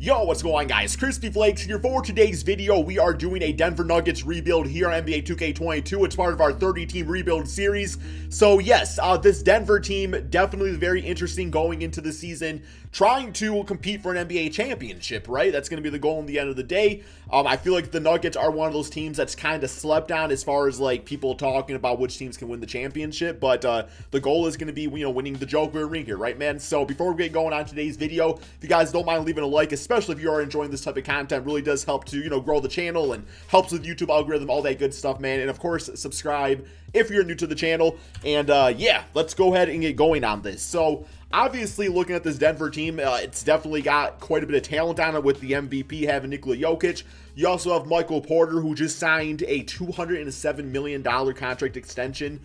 Yo, what's going on, guys? KrispyFlakes here. For today's video, we are doing a Denver Nuggets rebuild here on NBA 2K22. It's part of our 30-team rebuild series. So yes, this Denver team definitely very interesting going into the season, trying to compete for an NBA championship, right? That's going to be the goal in the end of the day. I feel like the Nuggets are one of those teams that's kind of slept on as far as like people talking about which teams can win the championship, but the goal is going to be, winning the Joker ring here, right, man? So before we get going on today's video, if you guys don't mind leaving a like, especially if you are enjoying this type of content, really does help to, grow the channel and helps with YouTube algorithm, all that good stuff, man. And of course, subscribe if you're new to the channel. And yeah, let's go ahead and get going on this. So obviously, looking at this Denver team, it's definitely got quite a bit of talent on it with the MVP having Nikola Jokic. You also have Michael Porter, who just signed a $207 million contract extension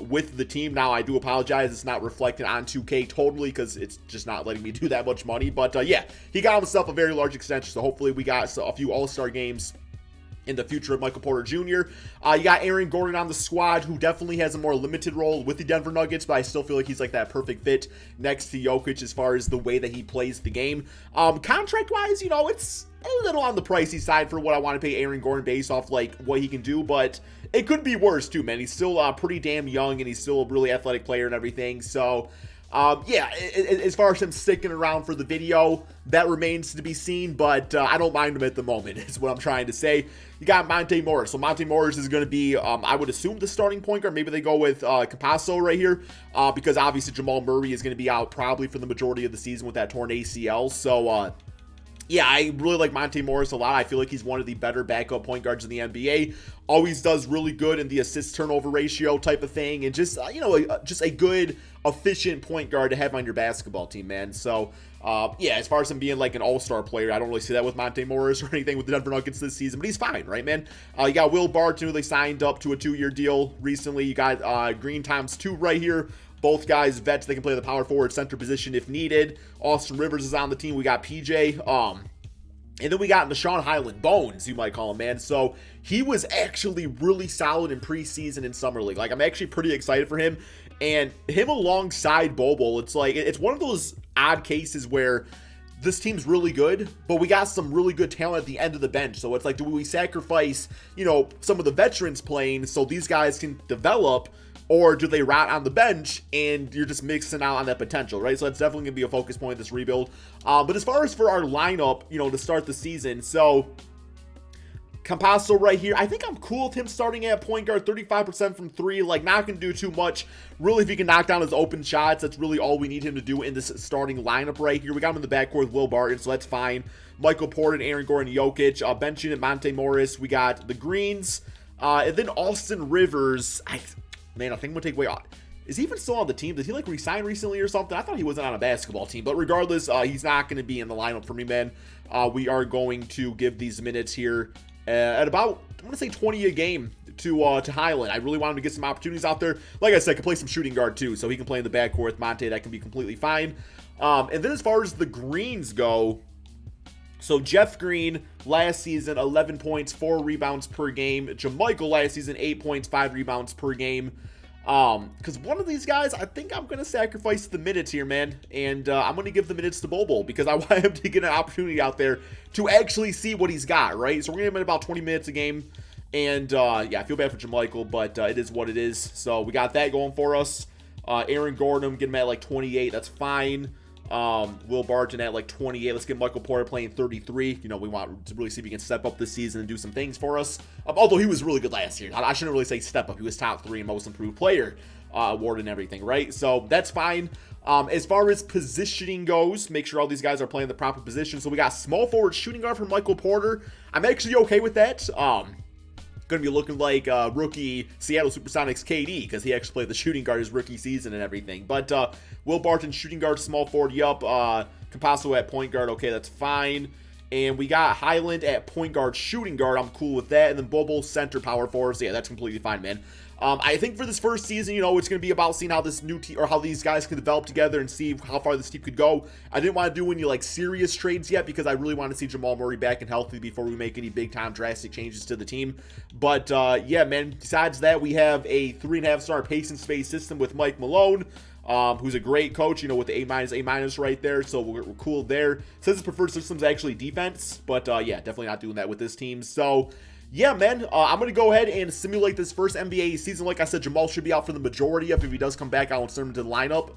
with the team. Now, I do apologize. It's not reflected on 2K totally because it's just not letting me do that much money. But yeah, he got himself a very large extension. So hopefully we got a few All-Star games in the future of Michael Porter Jr. You got Aaron Gordon on the squad, who definitely has a more limited role with the Denver Nuggets, but I still feel like he's like that perfect fit next to Jokic as far as the way that he plays the game. Contract-wise, it's a little on the pricey side for what I want to pay Aaron Gordon based off like what he can do, but it could be worse too, man. He's still pretty damn young, and he's still a really athletic player and everything, so yeah, as far as him sticking around for the video, that remains to be seen, but I don't mind him at the moment, is what I'm trying to say. You got Monte Morris. So Monte Morris is going to be, I would assume, the starting point guard. Maybe they go with Campasso right here, because obviously Jamal Murray is going to be out probably for the majority of the season with that torn ACL. So, yeah, I really like Monte Morris a lot. I feel like he's one of the better backup point guards in the NBA. Always does really good in the assist-turnover ratio type of thing. And just, just a good, efficient point guard to have on your basketball team, man. So, yeah, as far as him being like an all-star player, I don't really see that with Monte Morris or anything with the Denver Nuggets this season. But he's fine, right, man? You got Will Barton, who they signed up to a 2-year deal recently. You got Green times 2 right here. Both guys vets. They can play the power forward center position if needed. Austin Rivers is on the team. We got PJ. And then we got Nashawn Highland, Bones, you might call him, man. So he was actually really solid in preseason and summer league. Like, I'm actually pretty excited for him. And him alongside Bobo, it's like, it's one of those odd cases where this team's really good, but we got some really good talent at the end of the bench. So it's like, do we sacrifice, some of the veterans playing so these guys can develop, or do they rot on the bench and you're just mixing out on that potential, right? So that's definitely going to be a focus point of this rebuild. But as far as for our lineup, to start the season, so Campasso right here, I think I'm cool with him starting at point guard, 35% from 3, like not going to do too much. Really, if he can knock down his open shots, that's really all we need him to do in this starting lineup right here. We got him in the backcourt with Will Barton, so that's fine. Michael Porter and Aaron Gordon, Jokic, benching at Monte Morris. We got the Greens, and then Austin Rivers. Man, I think I'm going to take away. Is he even still on the team? Did he like resign recently or something? I thought he wasn't on a basketball team. But regardless, he's not going to be in the lineup for me, man. We are going to give these minutes here at about, I'm going to say 20 a game to Highland. I really want him to get some opportunities out there. Like I said, can play some shooting guard too. So he can play in the backcourt with Monte. That can be completely fine. And then as far as the Greens go, so Jeff Green, last season, 11 points, 4 rebounds per game. JaMychal last season, 8 points, 5 rebounds per game. Because one of these guys, I think I'm going to sacrifice the minutes here, man. And I'm going to give the minutes to Bobo because I want him to get an opportunity out there to actually see what he's got, right? So we're going to give him about 20 minutes a game. And, yeah, I feel bad for JaMychal, but it is what it is. So we got that going for us. Aaron Gordon, get him at like 28. That's fine. Will Barton at like 28. Let's get Michael Porter playing 33. We want to really see if he can step up this season and do some things for us. Although he was really good last year. I shouldn't really say step up. He was top 3 most improved player award and everything, right? So that's fine. As far as positioning goes, make sure all these guys are playing the proper position. So we got small forward shooting guard for Michael Porter. I'm actually okay with that. Going to be looking like rookie Seattle Supersonics KD because he actually played the shooting guard his rookie season and everything. But Will Barton, shooting guard, small forward, yup. Campasso at point guard, okay, that's fine. And we got Highland at point guard, shooting guard. I'm cool with that. And then Bobo, center, power forward. So yeah, that's completely fine, man. I think for this first season, it's going to be about seeing how this new team or how these guys can develop together and see how far this team could go. I didn't want to do any like serious trades yet because I really want to see Jamal Murray back and healthy before we make any big time drastic changes to the team. But yeah, man, besides that, we have a 3.5-star pace and space system with Mike Malone. who's a great coach, with the A-, right there. So we're cool there. Says his preferred system's actually defense, but yeah, definitely not doing that with this team. So yeah, man, I'm going to go ahead and simulate this first NBA season. Like I said, Jamal should be out for the majority of it. If he does come back, I'll insert him to the lineup.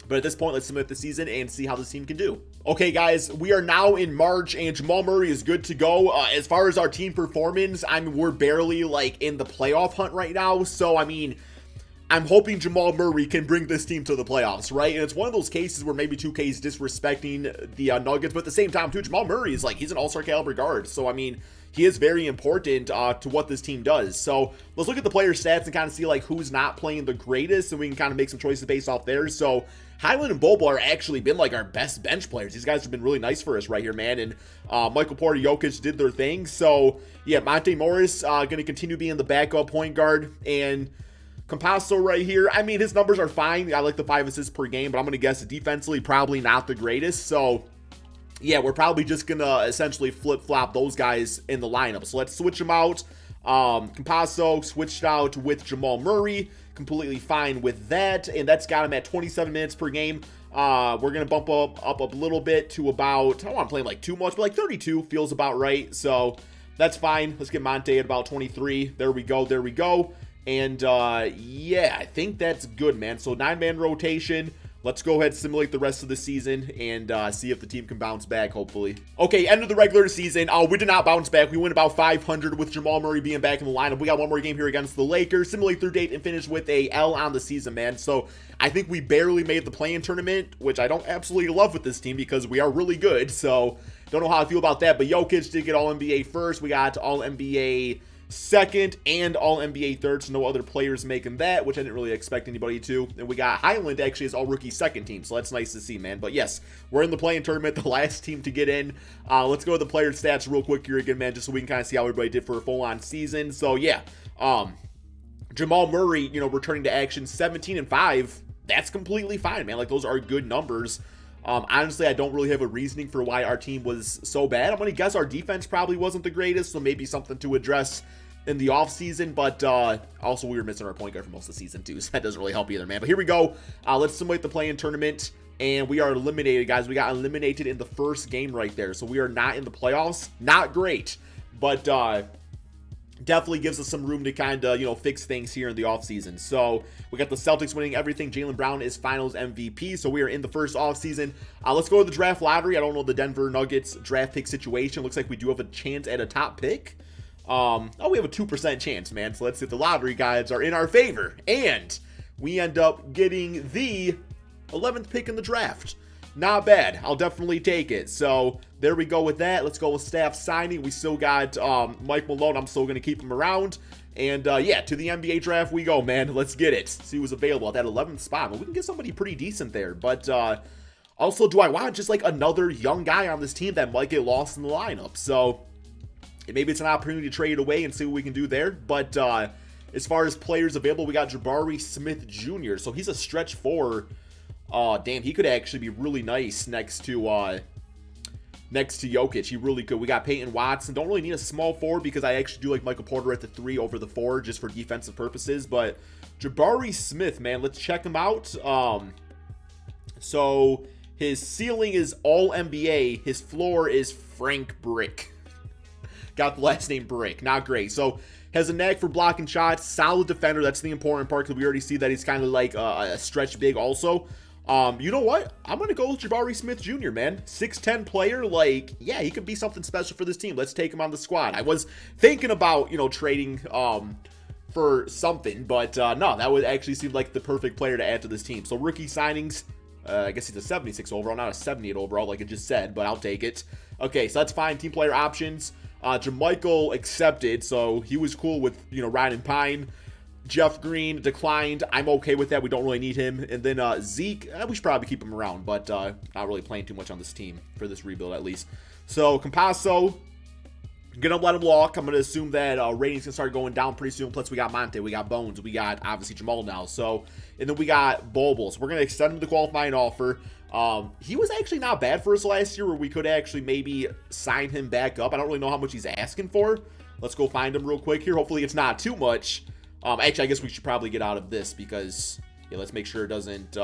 But at this point, let's simulate the season and see how this team can do. Okay, guys, we are now in March, and Jamal Murray is good to go. As far as our team performance, we're barely, in the playoff hunt right now. So, I'm hoping Jamal Murray can bring this team to the playoffs, right? And it's one of those cases where maybe 2K is disrespecting the Nuggets, but at the same time, too, Jamal Murray is he's an all-star caliber guard. So, he is very important to what this team does. So, let's look at the player stats and kind of see, who's not playing the greatest, and we can kind of make some choices based off there. So, Highland and Bobo are actually been our best bench players. These guys have been really nice for us right here, man. And Michael Porter, Jokic did their thing. So, yeah, Monte Morris going to continue being the backup point guard. And Campasso right here, his numbers are fine. I like the 5 assists per game, but I'm going to guess defensively probably not the greatest. So, yeah, we're probably just going to essentially flip-flop those guys in the lineup. So, let's switch them out. Campasso switched out with Jamal Murray. Completely fine with that, and that's got him at 27 minutes per game. We're going to bump up a little bit to about, I don't want to play him too much, but 32 feels about right. So, that's fine. Let's get Monte at about 23. There we go. And, yeah, I think that's good, man. So, 9-man rotation. Let's go ahead and simulate the rest of the season and see if the team can bounce back, hopefully. Okay, end of the regular season. We did not bounce back. We went about 500 with Jamal Murray being back in the lineup. We got one more game here against the Lakers. Simulate through date and finish with a L on the season, man. So I think we barely made the play-in tournament, which I don't absolutely love with this team because we are really good. So don't know how I feel about that. But Jokic did get All-NBA first. We got All-NBA second and All-NBA third, so no other players making that, which I didn't really expect anybody to. And we got Highland actually as All-Rookie second team, so that's nice to see, man. But yes, we're in the play-in tournament, the last team to get in. Let's go to the player stats real quick here again, man, just so we can kind of see how everybody did for a full-on season. So yeah, Jamal Murray, returning to action, 17 and 5. That's completely fine, man. Those are good numbers. Honestly, I don't really have a reasoning for why our team was so bad. I'm going to guess our defense probably wasn't the greatest, so maybe something to address in the offseason, but also we were missing our point guard for most of the season too, so that doesn't really help either, man. But here we go. Let's simulate the play-in tournament, and we are eliminated, guys. We got eliminated in the first game right there, so we are not in the playoffs. Not great, but definitely gives us some room to kind of, fix things here in the offseason. So we got the Celtics winning everything. Jaylen Brown is finals MVP. So we are in the first offseason. Let's go to the draft lottery. I don't know the Denver Nuggets draft pick situation. Looks like we do have a chance at a top pick. We have a 2% chance, man. So let's see if the lottery guides are in our favor. And we end up getting the 11th pick in the draft. Not bad. I'll definitely take it. So there we go with that. Let's go with staff signing. We still got Mike Malone. I'm still going to keep him around. And yeah, to the NBA draft we go, man. Let's get it. See who's available at that 11th spot. Well, we can get somebody pretty decent there. But also, do I want just another young guy on this team that might get lost in the lineup? So maybe it's an opportunity to trade it away and see what we can do there. But as far as players available, we got Jabari Smith Jr. So he's a stretch 4. Damn, he could actually be really nice next to Jokic. He really could. We got Peyton Watson. Don't really need a small 4 because I actually do like Michael Porter at the 3 over the 4 just for defensive purposes. But Jabari Smith, man, let's check him out. So his ceiling is all NBA. His floor is Frank Brick. Got the last name Brick. Not great. So has a knack for blocking shots. Solid defender. That's the important part because we already see that he's kind of like a stretch big also. You know what? I'm going to go with Jabari Smith Jr., man. 6'10 player. Yeah, he could be something special for this team. Let's take him on the squad. I was thinking about, trading for something, but no, that would actually seem like the perfect player to add to this team. So rookie signings. I guess he's a 76 overall, not a 78 overall like I just said, but I'll take it. Okay, so that's fine. Team player options. Jamichael accepted, so he was cool with, Ryan and Pine. Jeff Green declined. I'm okay with that. We don't really need him. And then Zeke, we should probably keep him around, but not really playing too much on this team for this rebuild at least. So Campasso, gonna let him walk. I'm gonna assume that ratings can start going down pretty soon. Plus we got Monte, we got Bones, we got obviously Jamal now. So, and then we got Bobles. We're gonna extend him the qualifying offer. He was actually not bad for us last year where we could actually maybe sign him back up. I don't really know how much he's asking for. Let's go find him real quick here. Hopefully it's not too much. Actually, I guess we should probably get out of this because Okay, let's make sure it doesn't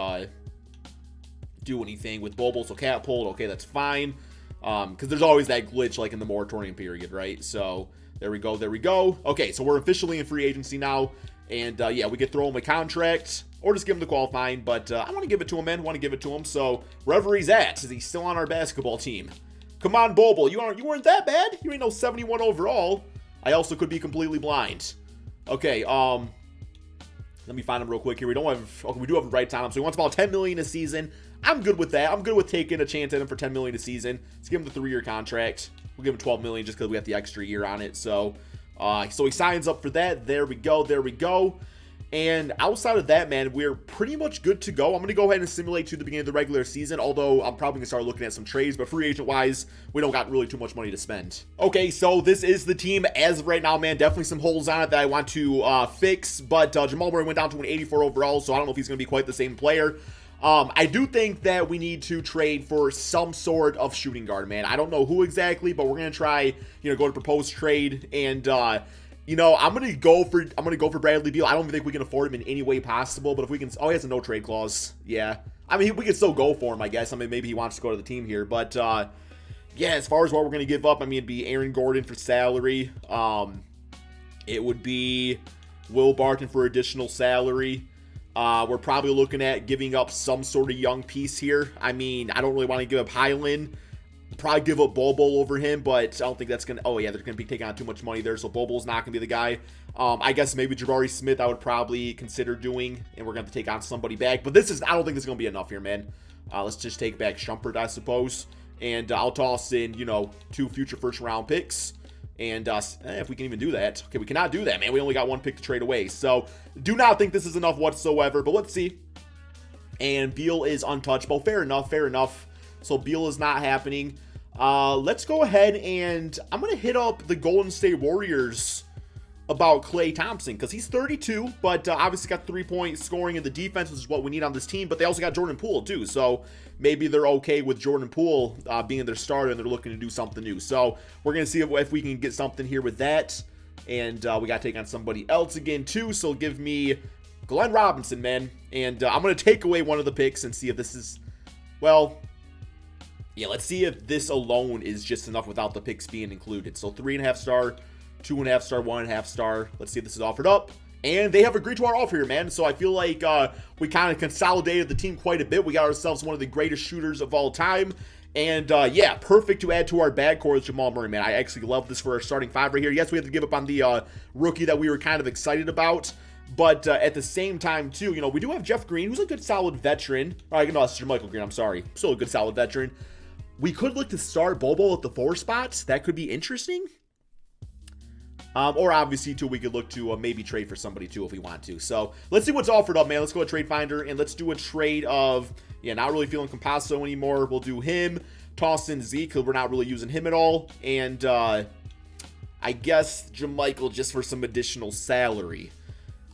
do anything with Bobo. So catapult, okay, that's fine. Because there's always that glitch like in the moratorium period, right? So there we go, there we go. Okay, so we're officially in free agency now. And yeah, we could throw him a contract or just give him the qualifying. But I want to give it to him, man. I want to give it to him. So wherever he's at, is he still on our basketball team? Come on, Bobo. You weren't that bad. You ain't no 71 overall. I also could be completely blind. Okay, let me find him real quick here. We don't have, okay, we do have a right on him. So he wants about 10 million a season. I'm good with that. I'm good with taking a chance at him for 10 million a season. Let's give him the 3-year contract. We'll give him 12 million just because we got the extra year on it. So he signs up for that. There we go. There we go. And outside of that, man, we're pretty much good to go. I'm going to go ahead and simulate to the beginning of the regular season, although I'm probably going to start looking at some trades, but free agent-wise, we don't got really too much money to spend. Okay, so this is the team as of right now, man. Definitely some holes on it that I want to fix, but Jamal Murray went down to an 84 overall, so I don't know if he's going to be quite the same player. I do think that we need to trade for some sort of shooting guard, man. I don't know who exactly, but we're going to try, go to proposed trade, and I'm gonna go for Bradley Beal. I don't think we can afford him in any way possible, but if we can, he has a no trade clause. Yeah, I mean we can still go for him, I guess. I mean maybe he wants to go to the team here, but yeah, as far as what we're gonna give up, I mean it'd be Aaron Gordon for salary. It would be Will Barton for additional salary. We're probably looking at giving up some sort of young piece here. I mean I don't really want to give up Highland. Probably give up Bobo over him, but I don't think that's gonna. Oh yeah, they're gonna be taking on too much money there, so Bobo's not gonna be the guy. I guess maybe Jabari Smith I would probably consider doing, and we're gonna have to take on somebody back. But I don't think this is gonna be enough here, man. Let's just take back Shumpert, I suppose, and I'll toss in 2 future first-round picks, and if we can even do that. Okay, we cannot do that, man. We only got 1 pick to trade away, so do not think this is enough whatsoever. But let's see. And Beal is untouchable. Fair enough. Fair enough. So Beal is not happening. Let's go ahead and I'm going to hit up the Golden State Warriors about Klay Thompson because he's 32, but obviously got 3-point scoring in the defense, which is what we need on this team, but they also got Jordan Poole too, so maybe they're okay with Jordan Poole being their starter and they're looking to do something new. So we're going to see if we can get something here with that, and we got to take on somebody else again too, so give me Glenn Robinson, man, and I'm going to take away one of the picks and see if this is, well... Yeah, let's see if this alone is just enough without the picks being included. So 3.5 star, 2.5 star, 1.5 star. Let's see if this is offered up. And they have agreed to our offer here, man. So I feel like we kind of consolidated the team quite a bit. We got ourselves one of the greatest shooters of all time. And yeah, perfect to add to our backcourt with Jamal Murray, man. I actually love this for our starting 5 right here. Yes, we have to give up on the rookie that we were kind of excited about. But at the same time, too, we do have Jeff Green, who's a good, solid veteran. All right, no, it's Jermichael Green, I'm sorry. Still a good, solid veteran. We could look to start Bobo at the 4 spots. That could be interesting. Or obviously, too, we could look to maybe trade for somebody, too, if we want to. So let's see what's offered up, man. Let's go to Trade Finder, and let's do a trade of, not really feeling Campasso anymore. We'll do him, toss in Zeke, because we're not really using him at all. And I guess Jermichael just for some additional salary.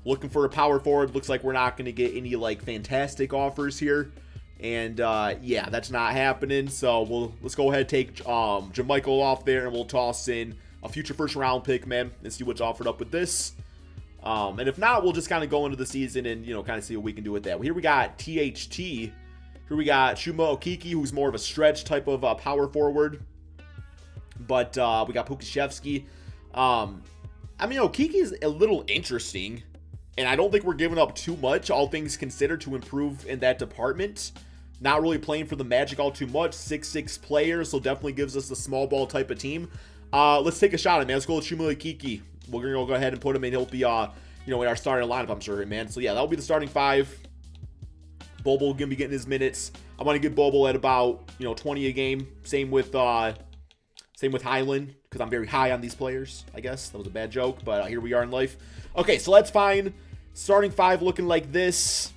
Looking for a power forward. Looks like we're not going to get any, fantastic offers here. And yeah, that's not happening. So let's go ahead and take Jermichael off there, and we'll toss in a future first-round pick, man, and see what's offered up with this. And if not, we'll just kind of go into the season and, kind of see what we can do with that. Here we got THT. Here we got Chuma Okeke, who's more of a stretch type of power forward. But we got Pukashevsky. I mean, Okeke is a little interesting. And I don't think we're giving up too much, all things considered, to improve in that department. Not really playing for the Magic all too much. 6'6" player, so definitely gives us a small ball type of team. Let's take a shot at it, man. Let's go with Chuma Okeke. We're going to go ahead and put him in. He'll be, in our starting lineup, I'm sure, man. So, yeah, that'll be the starting 5. Bobo going to be getting his minutes. I want to get Bobo at about, 20 a game. Same with Highland, because I'm very high on these players, I guess. That was a bad joke, but here we are in life. Okay, so that's fine. Starting 5 looking like this.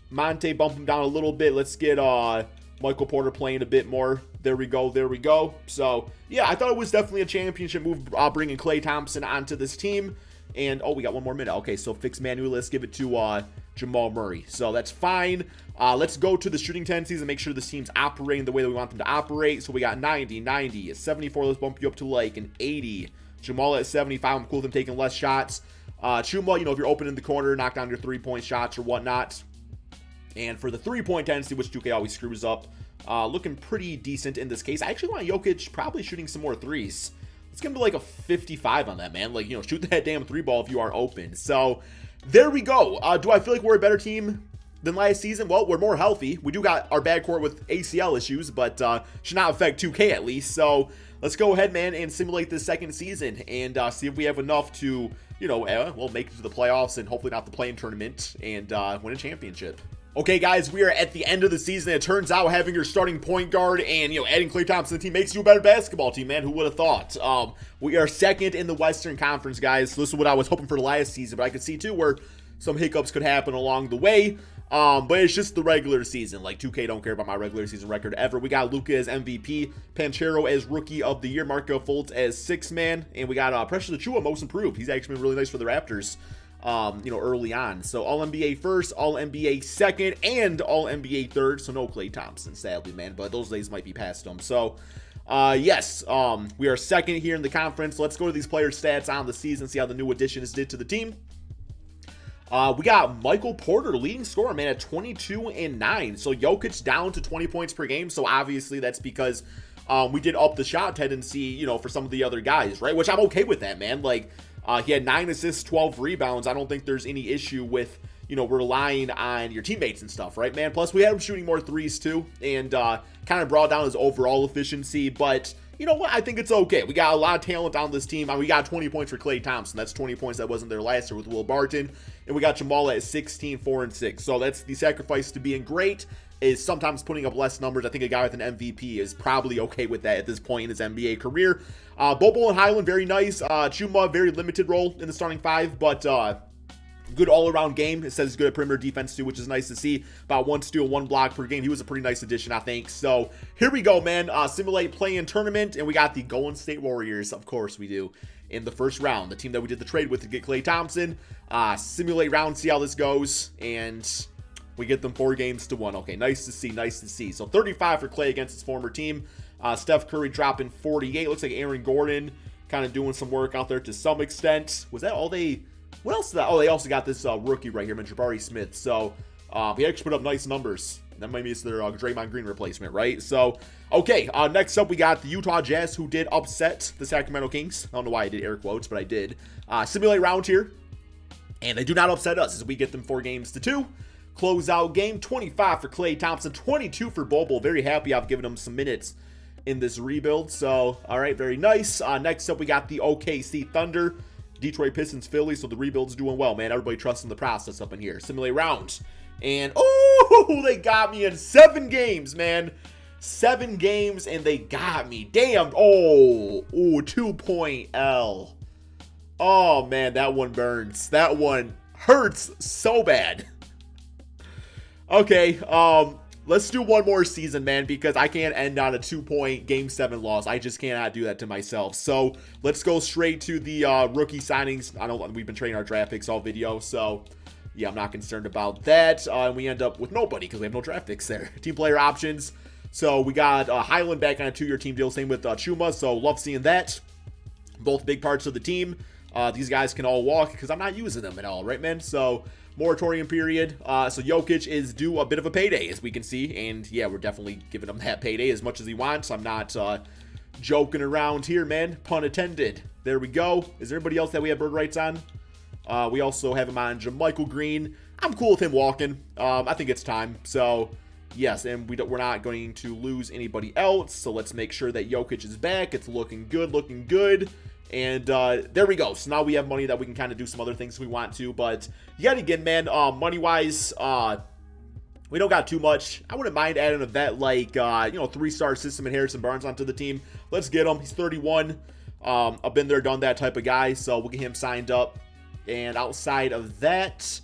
Monte, bump him down a little bit. Let's get Michael Porter playing a bit more. There we go. There we go. So, yeah, I thought it was definitely a championship move bringing Klay Thompson onto this team. And, we got 1 more minute. Okay, so fix manually. Let's give it to Jamal Murray. So that's fine. Let's go to the shooting tendencies and make sure this team's operating the way that we want them to operate. So we got 90, 74. Let's bump you up to an 80. Jamal at 75. I'm cool with him taking less shots. Chuma, if you're open in the corner, knock down your 3-point shots or whatnot. And for the three-point intensity, which 2K always screws up, looking pretty decent in this case. I actually want Jokic probably shooting some more threes. Let's get him to like a 55 on that, man. Like, you know, shoot that damn three ball if you are open. So there we go. Do I feel like we're a better team than last season? Well, we're more healthy. We do got our backcourt with ACL issues, but should not affect 2K at least. So let's go ahead, man, and simulate this second season and see if we have enough to, you know, well, make it to the playoffs and hopefully not the play-in tournament and win a championship. Okay, guys, we are at the end of the season. It turns out having your starting point guard and, you know, adding Klay Thompson to the team makes you a better basketball team, man. Who would have thought? We are second in the Western Conference, guys. So this is what I was hoping for the last season, but I could see, too, where some hiccups could happen along the way. But it's just the regular season. Like, 2K don't care about my regular season record ever. We got Luka as MVP, Panchero as Rookie of the Year, Markelle Fultz as Sixth Man, and we got Precious Achiuwa Most Improved. He's actually been really nice for the Raptors. You know, early on. So All-NBA first, All-NBA second, and All-NBA third. So no Klay Thompson, sadly, man. But those days might be past him. So, yes, we are second here in the conference. Let's go to these player stats on the season, see how the new additions did to the team. We got Michael Porter, leading scorer, man, at 22 and 9. So Jokic down to 20 points per game. So obviously that's because we did up the shot tendency, you know, for some of the other guys, right? Which I'm okay with that, man. Like, he had 9 assists, 12 rebounds. I don't think there's any issue with, you know, relying on your teammates and stuff, right, man? Plus, we had him shooting more threes, too, and kind of brought down his overall efficiency. But, you know what? I think it's okay. We got a lot of talent on this team. We got 20 points for Klay Thompson. That's 20 points that wasn't there last year with Will Barton. And we got Jamal at 16, 4, and 6. So that's the sacrifice to being great, is sometimes putting up less numbers. I think a guy with an MVP is probably okay with that at this point in his NBA career. Bobo and Highland, very nice. Chuma, very limited role in the starting five, but good all-around game. It says he's good at perimeter defense too, which is nice to see. About 1 steal, 1 block per game. He was a pretty nice addition, I think. So here we go, man. Simulate play-in tournament, and we got the Golden State Warriors. Of course we do. In the first round, the team that we did the trade with to get Klay Thompson. Simulate round, see how this goes, and we get them 4 games to 1. Okay, nice to see, nice to see. So 35 for Klay against his former team. Steph Curry dropping 48. Looks like Aaron Gordon kind of doing some work out there to some extent. Was that all they... What else? Oh, they also got this rookie right here, man, Jabari Smith. So he actually put up nice numbers. That maybe it's their Draymond Green replacement, right? So, okay, next up we got the Utah Jazz, who did upset the Sacramento Kings. I don't know why I did air quotes, but I did. Simulate round here. And they do not upset us as we get them 4 games to 2. Closeout game, 25 for Klay Thompson, 22 for Bobo. Very happy I've given him some minutes in this rebuild. So, all right, very nice. Next up, we got the OKC Thunder, Detroit Pistons, Philly. So the rebuild's doing well, man. Everybody trusting the process up in here. Simulate rounds. And, oh, they got me in 7 games, man. 7 games, and they got me. Damn. Oh, 2-point L. Oh, man, that one burns. That one hurts so bad. Okay, let's do one more season, man, because I can't end on a 2-point Game 7 loss. I just cannot do that to myself. So let's go straight to the rookie signings. I know we've been trading our draft picks all video, so yeah, I'm not concerned about that. And we end up with nobody because we have no draft picks there. Team player options. So we got Highland back on a 2-year team deal. Same with Chuma, so love seeing that. Both big parts of the team. These guys can all walk because I'm not using them at all, right, man? So moratorium period. So Jokic is due a bit of a payday, as we can see. And yeah, we're definitely giving him that payday as much as he wants. I'm not joking around here, man. Pun intended. There we go. Is there anybody else that we have bird rights on? We also have him on JaMychal Green. I'm cool with him walking. I think it's time. So yes, and we're not going to lose anybody else. So let's make sure that Jokic is back. It's looking good, looking good. And there we go. So now we have money that we can kind of do some other things if we want to. But yet again, man, money-wise, we don't got too much. I wouldn't mind adding a vet like, 3-star system and Harrison Barnes onto the team. Let's get him. He's 31. I've been there, done that type of guy. So we'll get him signed up. And outside of that,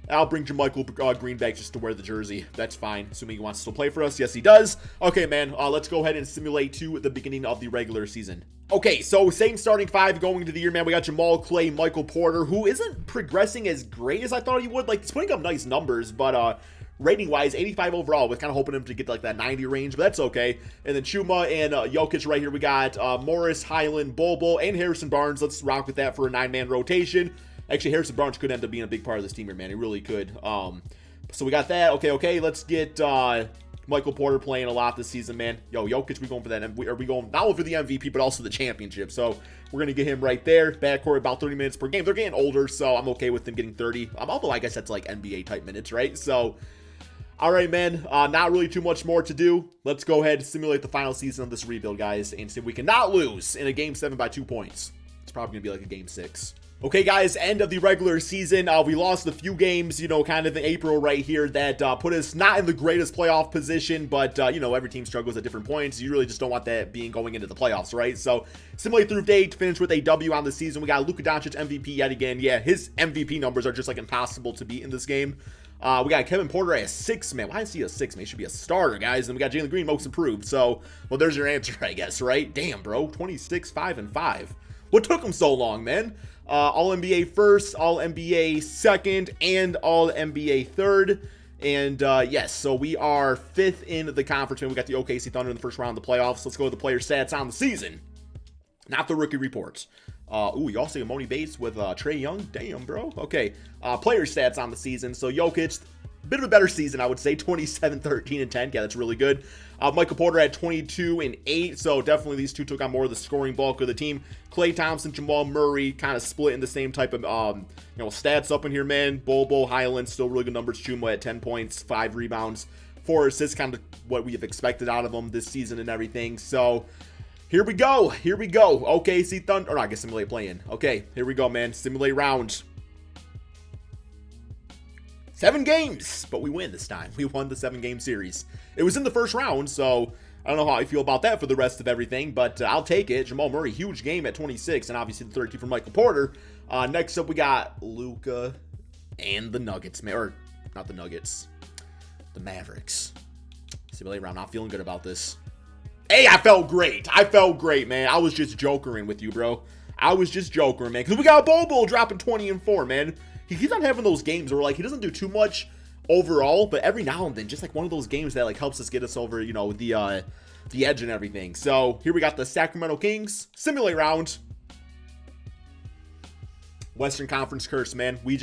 I'll bring JaMychal Green back just to wear the jersey. That's fine, assuming he wants to still play for us. Yes, he does. Okay, man, let's go ahead and simulate to the beginning of the regular season. Okay, so same starting 5 going into the year, man. We got Jamal, Klay, Michael Porter, who isn't progressing as great as I thought he would. Like, he's putting up nice numbers, but rating-wise, 85 overall. We're kind of hoping him to get like that 90 range, but that's okay. And then Chuma and Jokic right here. We got Morris, Highland, Bobo, and Harrison Barnes. Let's rock with that for a 9-man rotation. Actually, Harrison Barnes could end up being a big part of this team here, man. He really could. So we got that. Okay. Let's get Michael Porter playing a lot this season, man. Yo, Jokic, we going for that. Are we going not only for the MVP, but also the championship? So we're going to get him right there. Backcourt about 30 minutes per game. They're getting older, so I'm okay with them getting 30. Although I guess that's like NBA type minutes, right? So, all right, man. Not really too much more to do. Let's go ahead and simulate the final season of this rebuild, guys, and see if we can not lose in a Game 7 by 2 points. It's probably going to be like a Game 6. Okay, guys, end of the regular season. We lost a few games, kind of in April right here that put us not in the greatest playoff position, but, every team struggles at different points. You really just don't want that being going into the playoffs, right? So, simulate through date, finish with a W on the season. We got Luka Doncic MVP yet again. Yeah, his MVP numbers are just, like, impossible to beat in this game. We got Kevin Porter at 6, man. Why is he a 6, man? He should be a starter, guys. And we got Jalen Green, most improved. So, well, there's your answer, I guess, right? Damn, bro. 26, 5, and 5. What took him so long, man? All-NBA first, All-NBA second, and All-NBA third. And, yes, so we are 5th in the conference. We got the OKC Thunder in the first round of the playoffs. Let's go with the player stats on the season. Not the rookie reports. You also see Monty Bates with Trae Young. Damn, bro. Okay. Player stats on the season. So, Jokic, bit of a better season, I would say. 27, 13, and 10. Yeah, that's really good. Michael Porter had 22 and 8, so definitely these two took on more of the scoring bulk of the team. Klay Thompson, Jamal Murray kind of split in the same type of, stats up in here, man. Bobo, Highland, still really good numbers. Chuma at 10 points, 5 rebounds, 4 assists, kind of what we have expected out of them this season and everything. So, here we go. OKC Thunder, or no, I guess simulate play-in. Okay, here we go, man. Simulate round. 7 games, but we win this time. We won the 7-game series. It was in the first round, so I don't know how I feel about that for the rest of everything, but I'll take it. Jamal Murray, huge game at 26, and obviously the 32 for Michael Porter. Next up, we got Luka and the Nuggets, or not the Nuggets, the Mavericks. Simulate round. Not feeling good about this. Hey, I felt great, man. I was just jokering with you, bro. I was just jokering, man, because we got Bobo dropping 20 and 4, man. He's not having those games where, like, he doesn't do too much overall, but every now and then, just like one of those games that, like, helps us get us over, the edge and everything. So, here we got the Sacramento Kings. Simulate round. Western Conference curse, man. We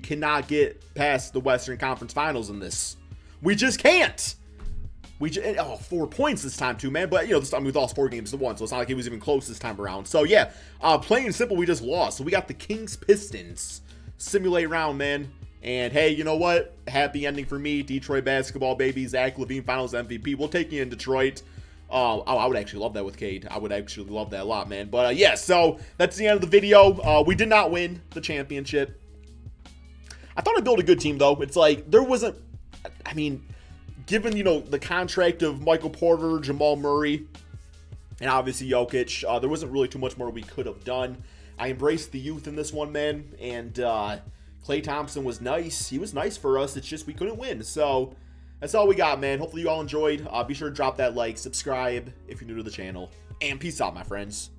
cannot get past the Western Conference Finals in this. We just can't. 4 points this time too, man. But, this time we lost 4 games to 1, so it's not like it was even close this time around. So, yeah, plain and simple, we just lost. So, we got the Kings Pistons. Simulate round, man. And hey, you know what? Happy ending for me. Detroit basketball, baby. Zach LaVine Finals MVP. We'll take you in Detroit. I would actually love that with Cade. I would actually love that a lot, man. But yeah, so that's the end of the video. We did not win the championship. I thought I built a good team, though. It's like there wasn't, given, the contract of Michael Porter, Jamal Murray, and obviously Jokic, there wasn't really too much more we could have done. I embraced the youth in this one, man, and Klay Thompson was nice. He was nice for us. It's just we couldn't win. So that's all we got, man. Hopefully you all enjoyed. Be sure to drop that like, subscribe if you're new to the channel, and peace out, my friends.